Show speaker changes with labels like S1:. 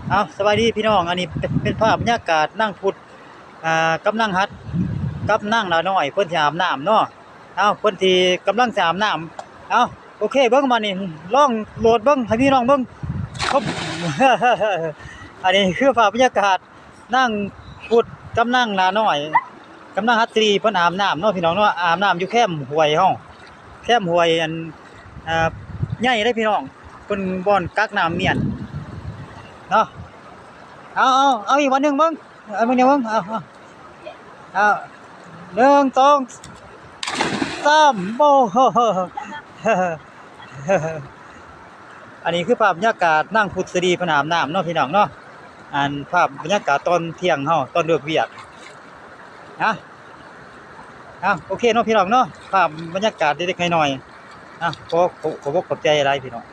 S1: เอาสวัสดีพี่น้องอันนี้เป็นภาพบรรยากาศนั่งพุดกับนั่งฮัดกับนั่งลาน้อยเพิ่นสิอาบน้ำเนาะเอาเพิ่นที่กำลังสิอาบน้ำเอาโอเคเบิ่งมานี่ลองโหลดเบิ่งให้พี่น้องเบิ่งครับ อันนี้คือภาพบรรยากาศนั่งพุดกับนั่งลาน้อยกับนั่งฮัดตรีเพิ่นอาบน้ำเนาะพี่น้องเนาะอาบน้ำอยู่แคมป์ห้วยเฮาแคมป์ห้วยอันใหญ่เด้พี่น้องเพิ่นบ่อนกักน้ำเมียนเนาะ เอาอีกวันหนึ่งมึงเอามึงเดี๋ยวมึงเอาหนึ่งสองสามโอ้โหอันนี้คือภาพบรรยากาศนั่งพุทธศรีพนามน้ำเนาะพี่น้องเนาะอันภาพบรรยากาศตอนเที่ยงเฮาตอนเลิกเวียกนะโอเคเนาะพี่น้องเนาะภาพบรรยากาศเล็กๆน้อยๆขอบอกขอบใจอะไรพี่น้อง